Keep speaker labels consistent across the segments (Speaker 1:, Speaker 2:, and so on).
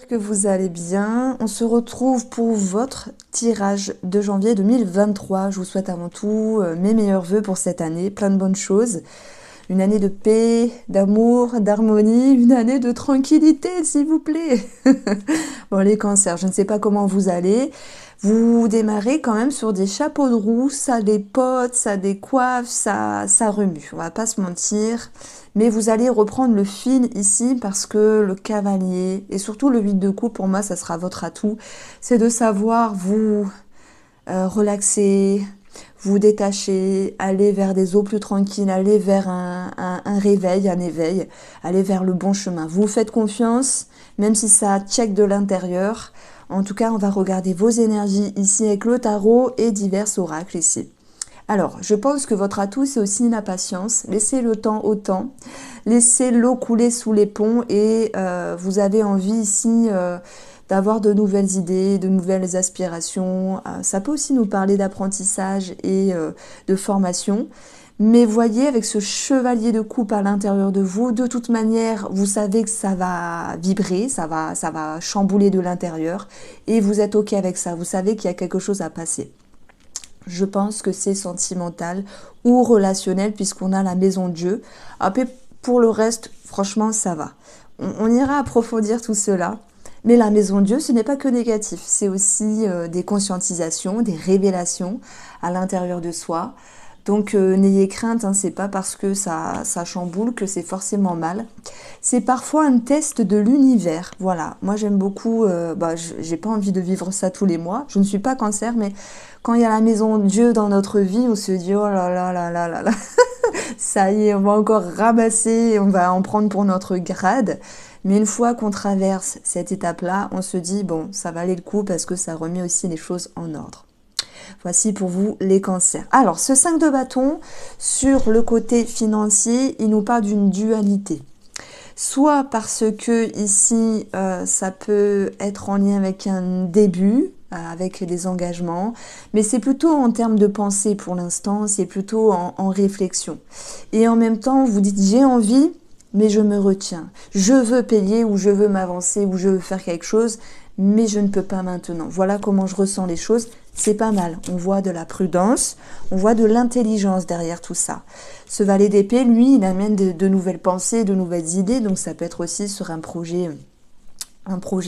Speaker 1: que vous allez bien. On se retrouve pour votre tirage de janvier 2023. Je vous souhaite avant tout mes meilleurs vœux pour cette année, plein de bonnes choses. Une année de paix, d'amour, d'harmonie, une année de tranquillité, s'il vous plaît. Bon, les cancers, je ne sais pas comment vous allez. Vous démarrez quand même sur des chapeaux de roue, ça dépote, ça décoiffe, ça remue. On va pas se mentir. Mais vous allez reprendre le fil ici parce que le cavalier et surtout le 8 de coupe, pour moi, ça sera votre atout. C'est de savoir vous relaxer, vous détacher, aller vers des eaux plus tranquilles, aller vers un réveil, un éveil, aller vers le bon chemin. Vous faites confiance, même si ça check de l'intérieur. En tout cas, on va regarder vos énergies ici avec le tarot et divers oracles ici. Alors, je pense que votre atout, c'est aussi la patience. Laissez le temps au temps. Laissez l'eau couler sous les ponts et vous avez envie ici d'avoir de nouvelles idées, de nouvelles aspirations. Ça peut aussi nous parler d'apprentissage et de formation. Mais voyez, avec ce chevalier de coupe à l'intérieur de vous, de toute manière, vous savez que ça va vibrer, ça va chambouler de l'intérieur. Et vous êtes OK avec ça. Vous savez qu'il y a quelque chose à passer. Je pense que c'est sentimental ou relationnel puisqu'on a la maison de Dieu. Après, pour le reste, franchement, ça va. On ira approfondir tout cela. Mais la maison de Dieu, ce n'est pas que négatif. C'est aussi des conscientisations, des révélations à l'intérieur de soi. Donc, n'ayez crainte, hein, c'est pas parce que ça chamboule que c'est forcément mal. C'est parfois un test de l'univers. Voilà, moi j'aime beaucoup, j'ai pas envie de vivre ça tous les mois. Je ne suis pas cancer, mais quand il y a la maison de Dieu dans notre vie, on se dit, oh là là là là là là, ça y est, on va encore ramasser, on va en prendre pour notre grade. Mais une fois qu'on traverse cette étape-là, on se dit, bon, ça valait le coup parce que ça remet aussi les choses en ordre. Voici pour vous les cancers. Alors, ce 5 de bâton, sur le côté financier, il nous parle d'une dualité. Soit parce que ici, ça peut être en lien avec un début, avec des engagements, mais c'est plutôt en termes de pensée pour l'instant, c'est plutôt en réflexion. Et en même temps, vous dites, j'ai envie, mais je me retiens. Je veux payer ou je veux m'avancer ou je veux faire quelque chose, mais je ne peux pas maintenant. Voilà comment je ressens les choses. C'est pas mal. On voit de la prudence, on voit de l'intelligence derrière tout ça. Ce valet d'épée, lui, il amène de nouvelles pensées, de nouvelles idées. Donc ça peut être aussi sur un projet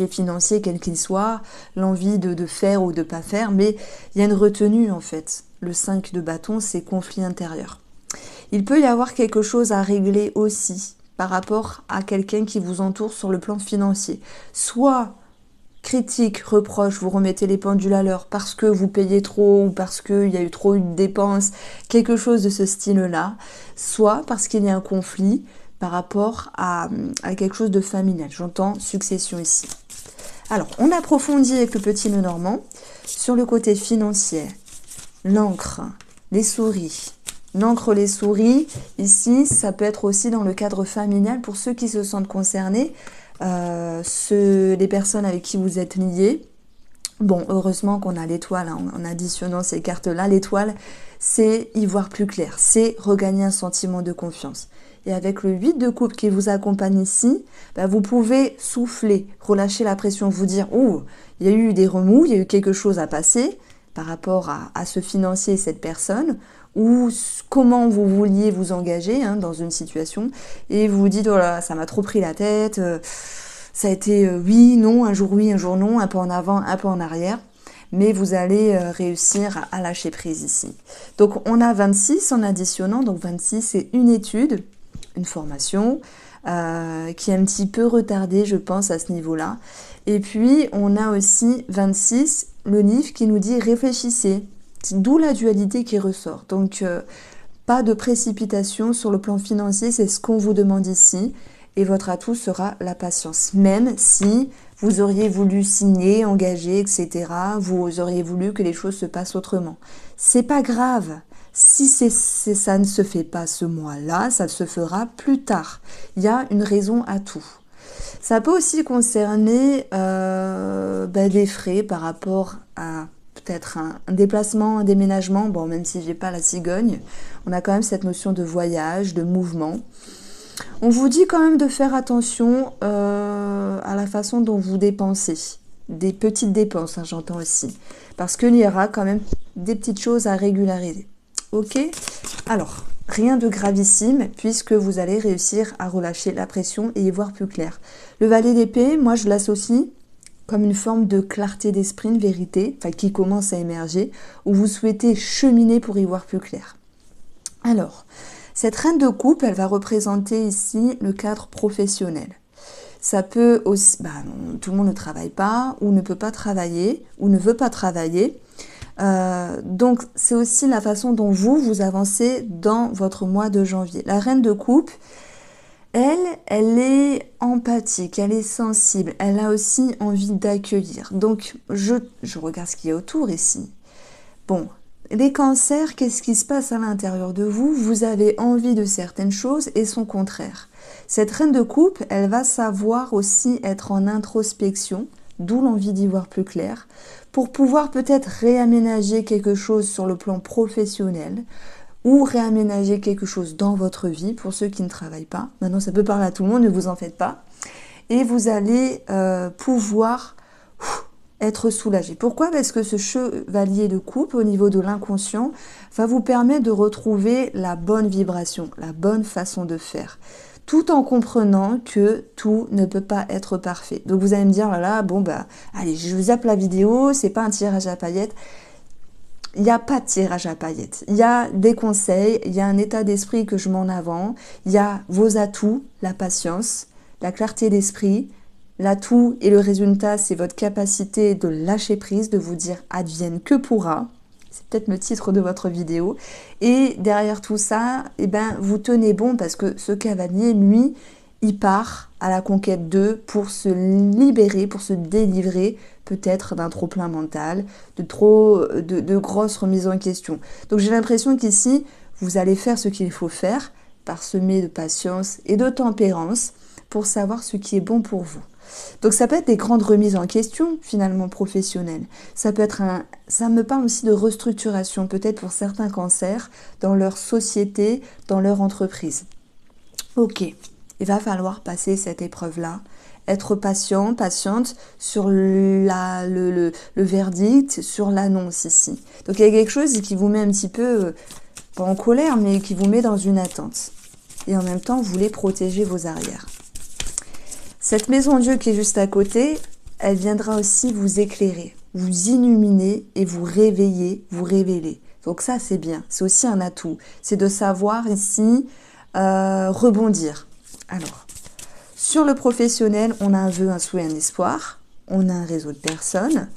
Speaker 1: financier, quel qu'il soit, l'envie de faire ou de pas faire. Mais il y a une retenue en fait. Le 5 de bâton, c'est conflit intérieur. Il peut y avoir quelque chose à régler aussi par rapport à quelqu'un qui vous entoure sur le plan financier. Soit critique, reproche, vous remettez les pendules à l'heure parce que vous payez trop ou parce qu'il y a eu trop de dépenses, quelque chose de ce style-là, soit parce qu'il y a un conflit par rapport à quelque chose de familial. J'entends succession ici. Alors, on approfondit avec le petit nœud normand sur le côté financier, l'encre, les souris. L'encre, les souris, ici, ça peut être aussi dans le cadre familial pour ceux qui se sentent concernés. Les personnes avec qui vous êtes liés. Bon, heureusement qu'on a l'étoile, hein, en additionnant ces cartes-là. L'étoile, c'est y voir plus clair, c'est regagner un sentiment de confiance. Et avec le 8 de coupe qui vous accompagne ici, vous pouvez souffler, relâcher la pression, vous dire « Oh, il y a eu des remous, il y a eu quelque chose à passer par rapport à ce financier et cette personne » ou comment vous vouliez vous engager dans une situation, et vous vous dites, oh là, ça m'a trop pris la tête, ça a été oui, non, un jour non, un peu en avant, un peu en arrière, mais vous allez réussir à lâcher prise ici. Donc on a 26 en additionnant, donc 26 c'est une étude, une formation, qui est un petit peu retardée, je pense, à ce niveau-là. Et puis on a aussi 26, le livre qui nous dit réfléchissez. D'où la dualité qui ressort. Donc, pas de précipitation sur le plan financier, c'est ce qu'on vous demande ici. Et votre atout sera la patience. Même si vous auriez voulu signer, engager, etc., vous auriez voulu que les choses se passent autrement. C'est pas grave. Si ça ne se fait pas ce mois-là, ça se fera plus tard. Il y a une raison à tout. Ça peut aussi concerner des frais par rapport à peut-être un déplacement, un déménagement. Bon, même si j'ai pas la cigogne, on a quand même cette notion de voyage, de mouvement. On vous dit quand même de faire attention à la façon dont vous dépensez. Des petites dépenses, hein, j'entends aussi. Parce qu'il y aura quand même des petites choses à régulariser. Ok? Alors, rien de gravissime puisque vous allez réussir à relâcher la pression et y voir plus clair. Le valet d'épée, moi je l'associe comme une forme de clarté d'esprit, une vérité, enfin qui commence à émerger, où vous souhaitez cheminer pour y voir plus clair. Alors, cette reine de coupe, elle va représenter ici le cadre professionnel. Ça peut aussi, tout le monde ne travaille pas, ou ne peut pas travailler, ou ne veut pas travailler. Donc, c'est aussi la façon dont vous avancez dans votre mois de janvier. La reine de coupe, elle est empathique, elle est sensible, elle a aussi envie d'accueillir. Donc, je regarde ce qu'il y a autour ici. Bon, les cancers, qu'est-ce qui se passe à l'intérieur de vous? Vous avez envie de certaines choses et son contraire. Cette reine de coupe, elle va savoir aussi être en introspection, d'où l'envie d'y voir plus clair, pour pouvoir peut-être réaménager quelque chose sur le plan professionnel, ou réaménager quelque chose dans votre vie, pour ceux qui ne travaillent pas. Maintenant, ça peut parler à tout le monde, ne vous en faites pas. Et vous allez pouvoir être soulagé. Pourquoi? Parce que ce chevalier de coupe, au niveau de l'inconscient, va vous permettre de retrouver la bonne vibration, la bonne façon de faire, tout en comprenant que tout ne peut pas être parfait. Donc vous allez me dire, voilà, bon allez, je vous zappe la vidéo, c'est pas un tirage à paillettes. Il n'y a pas de tirage à paillettes. Il y a des conseils, il y a un état d'esprit que je mets en avant, il y a vos atouts, la patience, la clarté d'esprit. L'atout et le résultat, c'est votre capacité de lâcher prise, de vous dire advienne que pourra. C'est peut-être le titre de votre vidéo. Et derrière tout ça, vous tenez bon parce que ce cavalier, lui, il part à la conquête d'eux pour se libérer, pour se délivrer peut-être d'un trop-plein mental, de grosses remises en question. Donc j'ai l'impression qu'ici, vous allez faire ce qu'il faut faire, parsemé de patience et de tempérance pour savoir ce qui est bon pour vous. Donc ça peut être des grandes remises en question finalement professionnelles. Ça me parle aussi de restructuration peut-être pour certains cancers dans leur société, dans leur entreprise. Ok, il va falloir passer cette épreuve-là, être patient, patiente sur le verdict, sur l'annonce ici. Donc il y a quelque chose qui vous met un petit peu, pas en colère, mais qui vous met dans une attente. Et en même temps, vous voulez protéger vos arrières. Cette maison Dieu qui est juste à côté, elle viendra aussi vous éclairer, vous illuminer et vous réveiller, vous révéler. Donc ça, c'est bien. C'est aussi un atout. C'est de savoir ici rebondir. Alors, sur le professionnel, on a un vœu, un souhait, un espoir. On a un réseau de personnes.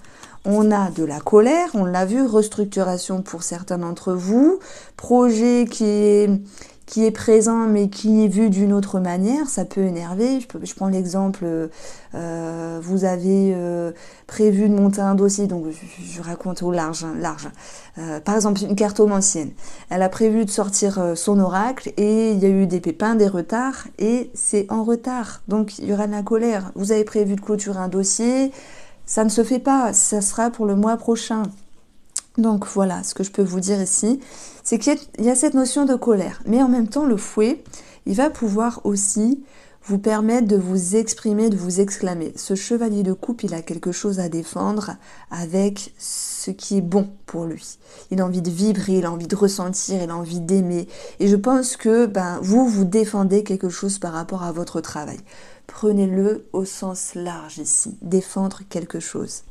Speaker 1: On a de la colère, on l'a vu, restructuration pour certains d'entre vous. Projet qui est présent mais qui est vu d'une autre manière, ça peut énerver. Je prends l'exemple, vous avez prévu de monter un dossier, donc je raconte au large. Par exemple, une cartomancienne, elle a prévu de sortir son oracle et il y a eu des pépins, des retards et c'est en retard. Donc il y aura de la colère. Vous avez prévu de clôturer un dossier, ça ne se fait pas, ça sera pour le mois prochain. Donc voilà, ce que je peux vous dire ici, c'est qu'il y a cette notion de colère. Mais en même temps, le fouet, il va pouvoir aussi vous permettre de vous exprimer, de vous exclamer. Ce chevalier de coupe, il a quelque chose à défendre avec ce qui est bon pour lui. Il a envie de vibrer, il a envie de ressentir, il a envie d'aimer. Et je pense que vous défendez quelque chose par rapport à votre travail. Prenez-le au sens large ici, défendre quelque chose.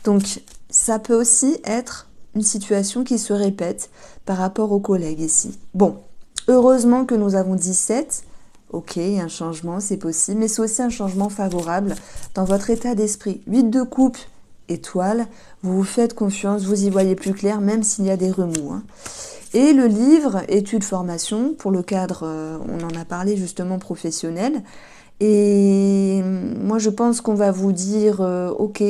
Speaker 1: Donc, ça peut aussi être une situation qui se répète par rapport aux collègues ici. Bon, heureusement que nous avons 17. Ok, il y a un changement, c'est possible, mais c'est aussi un changement favorable dans votre état d'esprit. 8 de coupe, étoile, vous vous faites confiance, vous y voyez plus clair, même s'il y a des remous. Hein. Et le livre, études, formation, pour le cadre, on en a parlé justement professionnel. Et moi, je pense qu'on va vous dire, ok,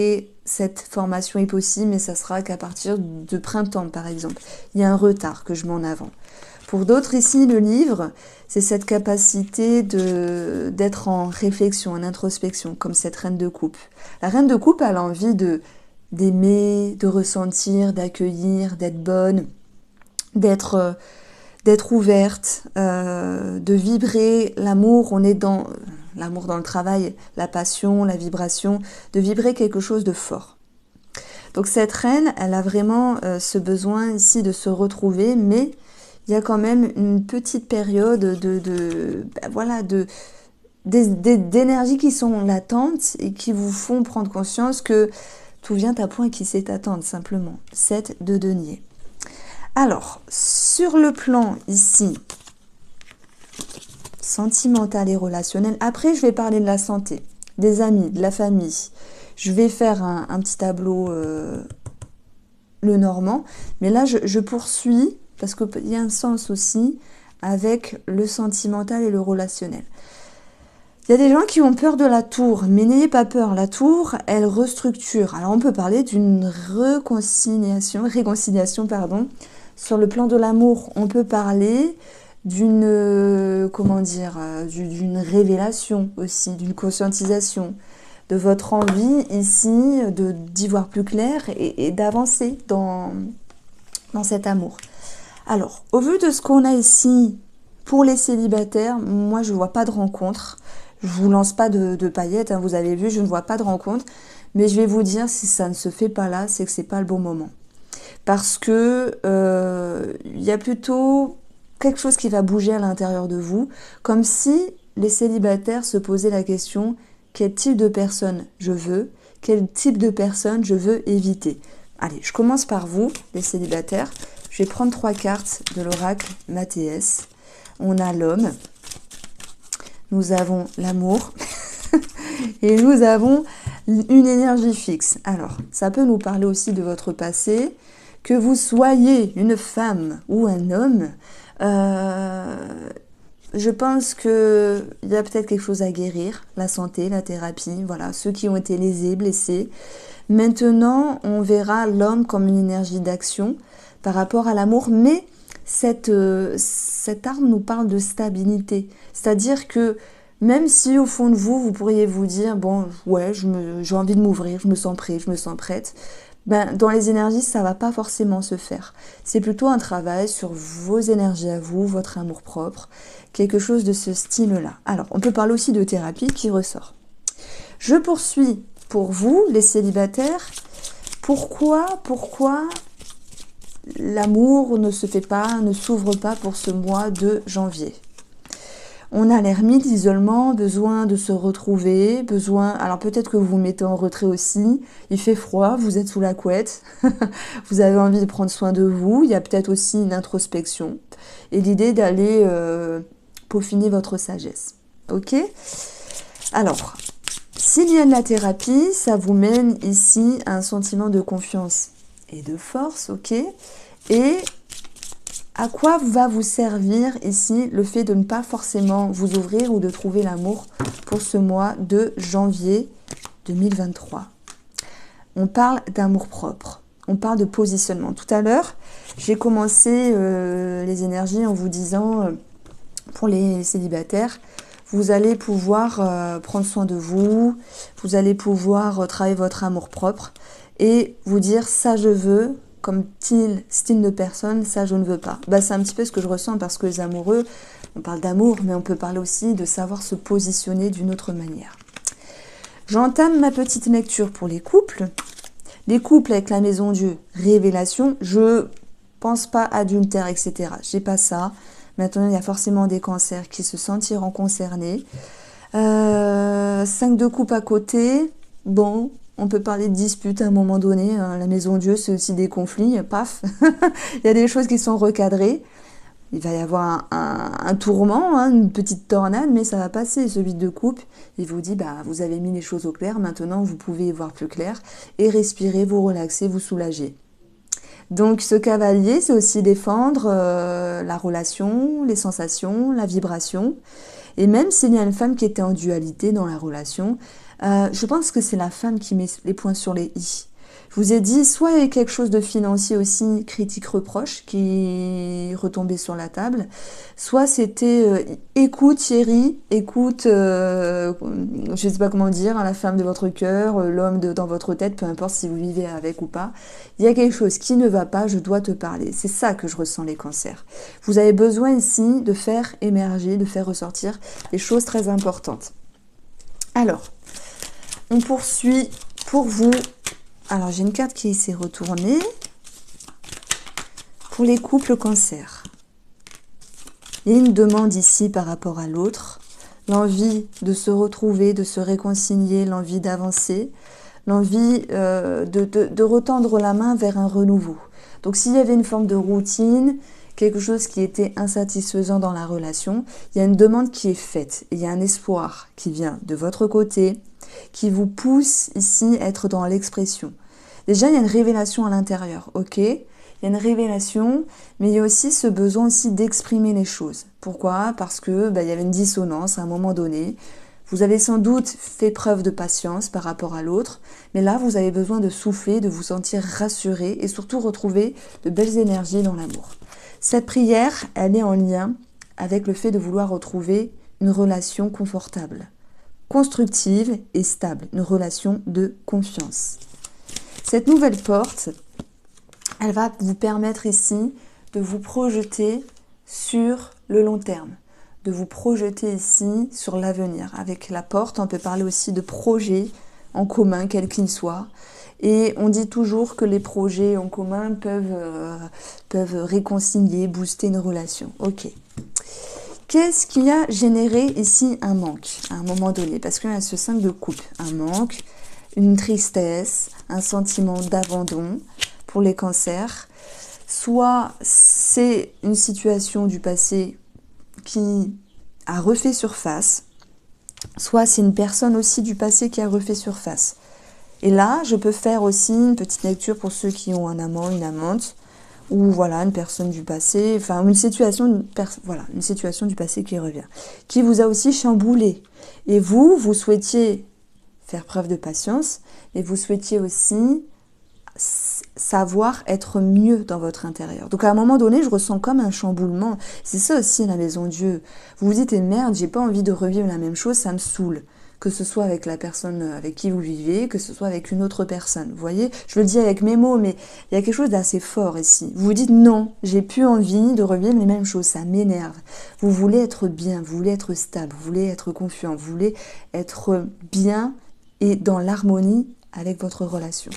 Speaker 1: cette formation est possible, mais ça sera qu'à partir de printemps, par exemple. Il y a un retard que je mets en avant. Pour d'autres, ici, le livre, c'est cette capacité d'être en réflexion, en introspection, comme cette reine de coupe. La reine de coupe, elle a envie d'aimer, de ressentir, d'accueillir, d'être bonne, d'être d'être ouverte, de vibrer l'amour. On est dans l'amour dans le travail, la passion, la vibration, de vibrer quelque chose de fort. Donc cette reine, elle a vraiment ce besoin ici de se retrouver, mais il y a quand même une petite période d'énergie qui sont latentes et qui vous font prendre conscience que tout vient à point qui sait attendre, simplement. 7 de denier. Alors, sur le plan ici, sentimental et relationnel, après je vais parler de la santé, des amis, de la famille. Je vais faire un petit tableau le normand, mais là je poursuis, parce qu'il y a un sens aussi avec le sentimental et le relationnel. Il y a des gens qui ont peur de la tour, mais n'ayez pas peur, la tour, elle restructure. Alors on peut parler d'une réconciliation, sur le plan de l'amour. On peut parler d'une, d'une révélation aussi, d'une conscientisation, de votre envie ici d'y voir plus clair et d'avancer dans cet amour. Alors, au vu de ce qu'on a ici pour les célibataires, moi je ne vois pas de rencontre. Je ne vous lance pas de paillettes, hein, vous avez vu, je ne vois pas de rencontre. Mais je vais vous dire, si ça ne se fait pas là, c'est que ce n'est pas le bon moment. Parce que y a plutôt quelque chose qui va bouger à l'intérieur de vous, comme si les célibataires se posaient la question: quel type de personne je veux, quel type de personne je veux éviter. Allez, je commence par vous, les célibataires. Je vais prendre 3 cartes de l'oracle Mathéès. On a l'homme, nous avons l'amour et nous avons une énergie fixe. Alors, ça peut nous parler aussi de votre passé. Que vous soyez une femme ou un homme, je pense qu'il y a peut-être quelque chose à guérir, la santé, la thérapie, voilà, ceux qui ont été lésés, blessés. Maintenant, on verra l'homme comme une énergie d'action par rapport à l'amour, mais cette arme nous parle de stabilité. C'est-à-dire que même si au fond de vous, vous pourriez vous dire, bon, ouais, j'ai envie de m'ouvrir, je me sens prêt, je me sens prête, ben, dans les énergies, ça ne va pas forcément se faire. C'est plutôt un travail sur vos énergies à vous, votre amour-propre, quelque chose de ce style-là. Alors, on peut parler aussi de thérapie qui ressort. Je poursuis pour vous, les célibataires. Pourquoi l'amour ne se fait pas, ne s'ouvre pas pour ce mois de janvier? On a l'ermite, l'isolement, besoin de se retrouver, alors peut-être que vous vous mettez en retrait aussi, il fait froid, vous êtes sous la couette, vous avez envie de prendre soin de vous, il y a peut-être aussi une introspection, et l'idée d'aller peaufiner votre sagesse. Ok? Alors, s'il y a de la thérapie, ça vous mène ici à un sentiment de confiance et de force, ok? Et à quoi va vous servir ici le fait de ne pas forcément vous ouvrir ou de trouver l'amour pour ce mois de janvier 2023? On parle d'amour propre, on parle de positionnement. Tout à l'heure, j'ai commencé les énergies en vous disant, pour les célibataires, vous allez pouvoir prendre soin de vous, vous allez pouvoir travailler votre amour propre et vous dire ça je veux, comme style de personne, ça je ne veux pas. Bah, c'est un petit peu ce que je ressens parce que les amoureux, on parle d'amour, mais on peut parler aussi de savoir se positionner d'une autre manière. J'entame ma petite lecture pour les couples. Les couples avec la maison Dieu, révélation, je pense pas adultère, etc. J'ai pas ça. Maintenant, il y a forcément des cancers qui se sentiront concernés. 5 de coupe à côté, bon... On peut parler de disputes à un moment donné. Hein. La maison Dieu, c'est aussi des conflits. Paf, il y a des choses qui sont recadrées. Il va y avoir un tourment, hein, une petite tornade, mais ça va passer. Ce 8 de coupe, il vous dit, bah, vous avez mis les choses au clair. Maintenant, vous pouvez y voir plus clair et respirer, vous relaxer, vous soulager. Donc, ce cavalier, c'est aussi défendre la relation, les sensations, la vibration. Et même s'il y a une femme qui était en dualité dans la relation, je pense que c'est la femme qui met les points sur les i. Je vous ai dit, soit il y a quelque chose de financier aussi, critique reproche, qui retombait sur la table, soit c'était écoute chérie, écoute, je ne sais pas comment dire, hein, la femme de votre cœur, l'homme dans votre tête, peu importe si vous vivez avec ou pas. Il y a quelque chose qui ne va pas, je dois te parler. C'est ça que je ressens les cancers. Vous avez besoin ici de faire émerger, de faire ressortir des choses très importantes. Alors, on poursuit pour vous. Alors, j'ai une carte qui s'est retournée. Pour les couples cancer. Il y a une demande ici par rapport à l'autre. L'envie de se retrouver, de se réconcilier, l'envie d'avancer. L'envie de retendre la main vers un renouveau. Donc, s'il y avait une forme de routine, quelque chose qui était insatisfaisant dans la relation, il y a une demande qui est faite. Il y a un espoir qui vient de votre côté, qui vous pousse ici à être dans l'expression. Déjà, il y a une révélation à l'intérieur, ok ? Il y a une révélation, mais il y a aussi ce besoin aussi d'exprimer les choses. Pourquoi ? Parce que il y avait une dissonance à un moment donné. Vous avez sans doute fait preuve de patience par rapport à l'autre, mais là, vous avez besoin de souffler, de vous sentir rassuré et surtout retrouver de belles énergies dans l'amour. Cette prière, elle est en lien avec le fait de vouloir retrouver une relation confortable, constructive et stable, une relation de confiance. Cette nouvelle porte, elle va vous permettre ici de vous projeter sur le long terme, de vous projeter ici sur l'avenir. Avec la porte, on peut parler aussi de projets en commun, quels qu'ils soient. Et on dit toujours que les projets en commun peuvent réconcilier, booster une relation. Ok. Qu'est-ce qui a généré ici un manque à un moment donné? Parce qu'il y a ce 5 de coupe. Un manque, une tristesse, un sentiment d'abandon pour les cancers. Soit c'est une situation du passé qui a refait surface, soit c'est une personne aussi du passé qui a refait surface. Et là, je peux faire aussi une petite lecture pour ceux qui ont un amant, une amante, ou voilà, une personne du passé, enfin une situation du passé qui revient, qui vous a aussi chamboulé. Et vous souhaitiez faire preuve de patience, et vous souhaitiez aussi savoir être mieux dans votre intérieur. Donc à un moment donné, je ressens comme un chamboulement. C'est ça aussi la maison de Dieu. Vous vous dites, merde, j'ai pas envie de revivre la même chose, ça me saoule. Que ce soit avec la personne avec qui vous vivez, que ce soit avec une autre personne. Vous voyez, je le dis avec mes mots, mais il y a quelque chose d'assez fort ici. Vous vous dites, non, j'ai plus envie de revivre les mêmes choses, ça m'énerve. Vous voulez être bien, vous voulez être stable, vous voulez être confiant, vous voulez être bien et dans l'harmonie avec votre relation.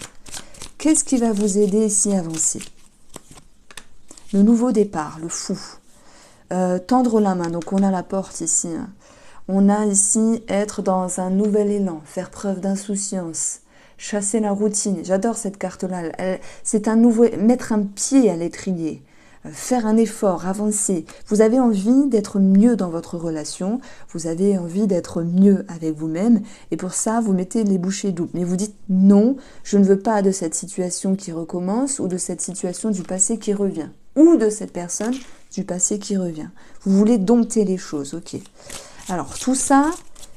Speaker 1: Qu'est-ce qui va vous aider ici à avancer? Le nouveau départ, le fou. Tendre la main, donc on a la porte ici. Hein. On a ici être dans un nouvel élan, faire preuve d'insouciance, chasser la routine. J'adore cette carte-là. C'est un nouveau, mettre un pied à l'étrier, faire un effort, avancer. Vous avez envie d'être mieux dans votre relation, vous avez envie d'être mieux avec vous-même, et pour ça, vous mettez les bouchées doubles. Mais vous dites non, je ne veux pas de cette situation qui recommence, ou de cette situation du passé qui revient, ou de cette personne du passé qui revient. Vous voulez dompter les choses, ok. Alors tout ça,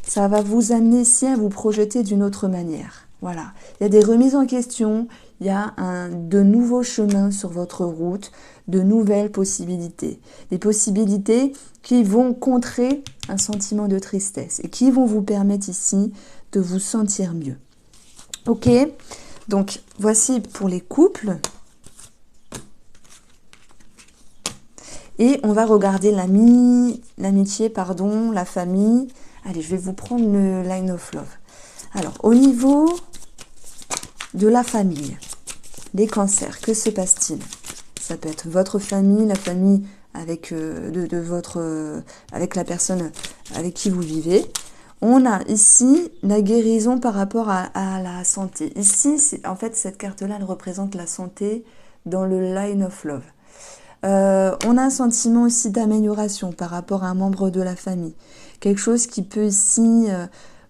Speaker 1: ça va vous amener ici à vous projeter d'une autre manière. Voilà, il y a des remises en question, il y a de nouveaux chemins sur votre route, de nouvelles possibilités. Des possibilités qui vont contrer un sentiment de tristesse et qui vont vous permettre ici de vous sentir mieux. Ok, donc voici pour les couples. Et on va regarder l'amitié, la famille. Allez, je vais vous prendre le Line of Love. Alors, au niveau de la famille, les cancers, que se passe-t-il? Ça peut être votre famille, la famille avec, avec la personne avec qui vous vivez. On a ici la guérison par rapport à la santé. Ici, en fait, cette carte-là, elle représente la santé dans le Line of Love. On a un sentiment aussi d'amélioration par rapport à un membre de la famille. Quelque chose qui peut ici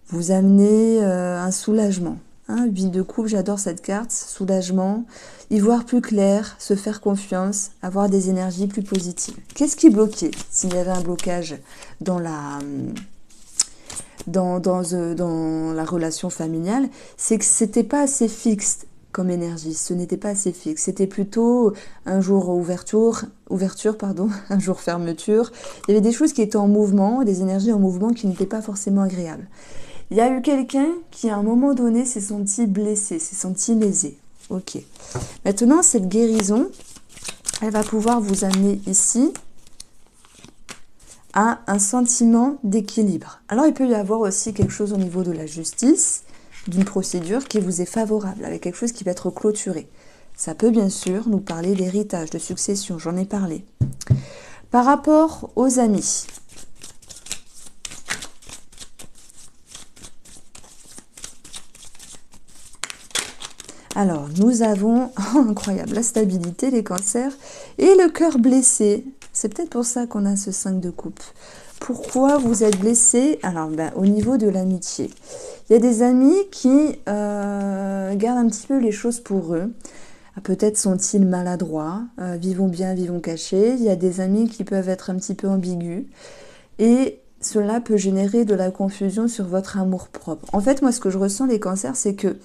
Speaker 1: vous amener un soulagement. Hein, 8 de coupe, j'adore cette carte, soulagement, y voir plus clair, se faire confiance, avoir des énergies plus positives. Qu'est-ce qui bloquait? S'il y avait un blocage dans la relation familiale, c'est que c'était pas assez fixe. comme énergie. Ce n'était pas assez fixe. C'était plutôt un jour ouverture, pardon, un jour fermeture. Il y avait des choses qui étaient en mouvement, des énergies en mouvement qui n'étaient pas forcément agréables. Il y a eu quelqu'un qui, à un moment donné, s'est senti blessé, s'est senti lésé. Ok. Maintenant, cette guérison, elle va pouvoir vous amener ici à un sentiment d'équilibre. Alors, il peut y avoir aussi quelque chose au niveau de la justice, d'une procédure qui vous est favorable, avec quelque chose qui va être clôturé. Ça peut bien sûr nous parler d'héritage, de succession, j'en ai parlé. Par rapport aux amis, alors nous avons, incroyable, la stabilité, les cancers et le cœur blessé. C'est peut-être pour ça qu'on a ce 5 de coupe. Pourquoi vous êtes blessé? Alors, au niveau de l'amitié. Il y a des amis qui gardent un petit peu les choses pour eux. Peut-être sont-ils maladroits, vivons bien, vivons cachés. Il y a des amis qui peuvent être un petit peu ambigus. Et cela peut générer de la confusion sur votre amour-propre. En fait, moi, ce que je ressens, les cancers, c'est que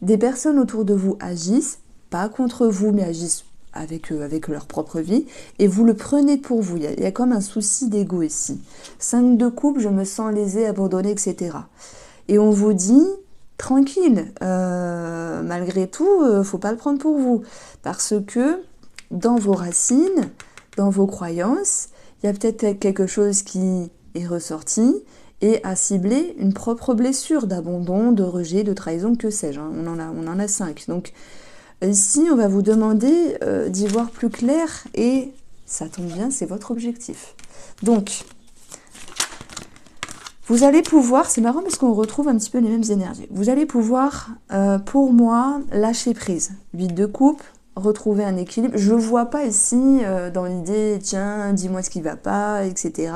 Speaker 1: des personnes autour de vous agissent, pas contre vous, mais agissent avec eux, avec leur propre vie, et vous le prenez pour vous. Il y a comme un souci d'ego ici. 5 de coupe, je me sens lésée, abandonnée, etc. Et on vous dit, tranquille, malgré tout, faut pas le prendre pour vous. Parce que dans vos racines, dans vos croyances, il y a peut-être quelque chose qui est ressorti et a ciblé une propre blessure d'abandon, de rejet, de trahison, que sais-je. Hein. On en a 5. Donc ici, on va vous demander d'y voir plus clair et ça tombe bien, c'est votre objectif. Donc, vous allez pouvoir, c'est marrant parce qu'on retrouve un petit peu les mêmes énergies. Vous allez pouvoir, pour moi, lâcher prise. 8 de coupe, retrouver un équilibre. Je ne vois pas ici dans l'idée, tiens, dis-moi ce qui ne va pas, etc.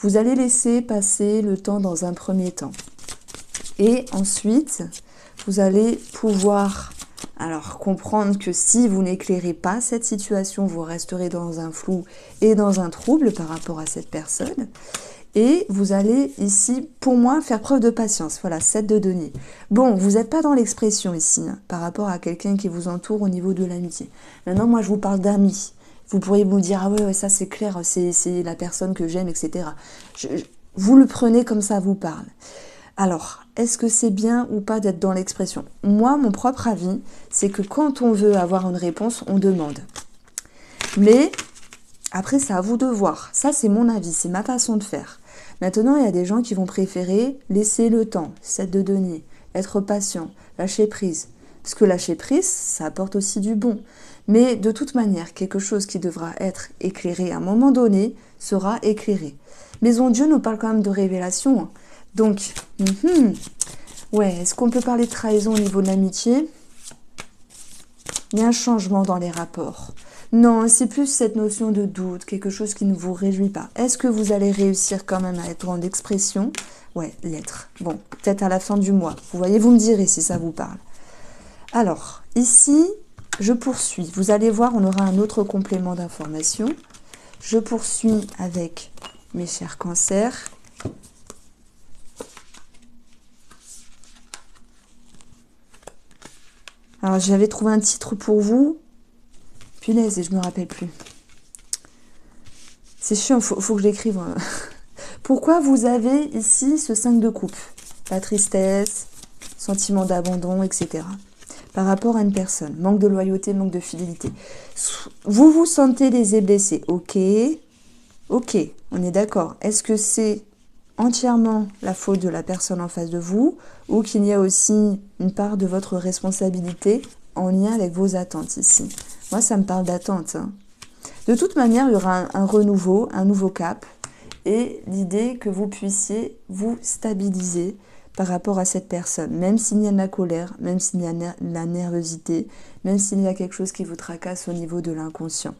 Speaker 1: Vous allez laisser passer le temps dans un premier temps. Et ensuite, vous allez pouvoir comprendre que si vous n'éclairez pas cette situation, vous resterez dans un flou et dans un trouble par rapport à cette personne. Et vous allez ici, pour moi, faire preuve de patience. Voilà, 7 de denier. Bon, vous n'êtes pas dans l'expression ici, hein, par rapport à quelqu'un qui vous entoure au niveau de l'amitié. Maintenant, moi, je vous parle d'amis. Vous pourriez vous dire, ah ouais, ça c'est clair, c'est la personne que j'aime, etc. Vous le prenez comme ça vous parle. Alors, est-ce que c'est bien ou pas d'être dans l'expression? Moi, mon propre avis, c'est que quand on veut avoir une réponse, on demande. Mais après, c'est à vous de voir. Ça, c'est mon avis, c'est ma façon de faire. Maintenant, il y a des gens qui vont préférer laisser le temps, 7 de denier, être patient, lâcher prise. Parce que lâcher prise, ça apporte aussi du bon. Mais de toute manière, quelque chose qui devra être éclairé à un moment donné sera éclairé. Mais Dieu nous parle quand même de révélation. Hein. Donc, ouais, est-ce qu'on peut parler de trahison au niveau de l'amitié? Il y a un changement dans les rapports. Non, c'est plus cette notion de doute, quelque chose qui ne vous réjouit pas. Est-ce que vous allez réussir quand même à être en expression? Ouais, l'être. Bon, peut-être à la fin du mois. Vous voyez, vous me direz si ça vous parle. Alors, ici, je poursuis. Vous allez voir, on aura un autre complément d'information. Je poursuis avec mes chers cancers. Alors, j'avais trouvé un titre pour vous. Punaise, et je me rappelle plus. C'est chiant, faut que je l'écrive. Pourquoi vous avez ici ce 5 de coupe? La tristesse, sentiment d'abandon, etc. Par rapport à une personne. Manque de loyauté, manque de fidélité. Vous vous sentez lésé, blessé. Ok, on est d'accord. Est-ce que c'est entièrement la faute de la personne en face de vous ou qu'il y a aussi une part de votre responsabilité en lien avec vos attentes ici? Moi, ça me parle d'attente. Hein. De toute manière, il y aura un renouveau, un nouveau cap et l'idée que vous puissiez vous stabiliser par rapport à cette personne, même s'il y a de la colère, même s'il y a de la nervosité, même s'il y a quelque chose qui vous tracasse au niveau de l'inconscient.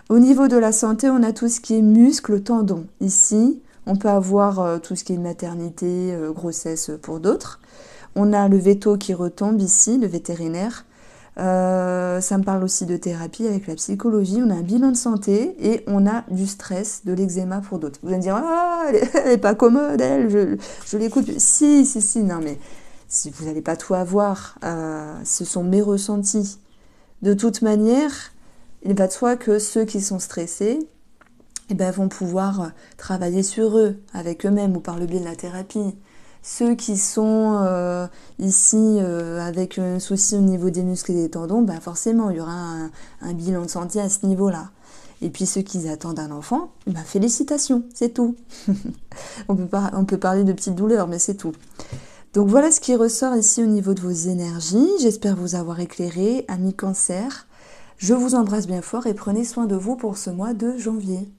Speaker 1: Au niveau de la santé, on a tout ce qui est muscles, tendons. Ici, on peut avoir tout ce qui est maternité, grossesse pour d'autres. On a le veto qui retombe ici, le vétérinaire. Ça me parle aussi de thérapie avec la psychologie. On a un bilan de santé et on a du stress, de l'eczéma pour d'autres. Vous allez me dire, ah, elle est pas commode, elle, je l'écoute. Si, non mais Si vous n'allez pas tout avoir, ce sont mes ressentis. De toute manière, il va de soi que ceux qui sont stressés, eh ben, vont pouvoir travailler sur eux, avec eux-mêmes ou par le biais de la thérapie. Ceux qui sont ici avec un souci au niveau des muscles et des tendons, ben forcément, il y aura un bilan de santé à ce niveau-là. Et puis ceux qui attendent un enfant, ben félicitations, c'est tout. On peut parler de petites douleurs, mais c'est tout. Donc voilà ce qui ressort ici au niveau de vos énergies. J'espère vous avoir éclairé, amis Cancer. Je vous embrasse bien fort et prenez soin de vous pour ce mois de janvier.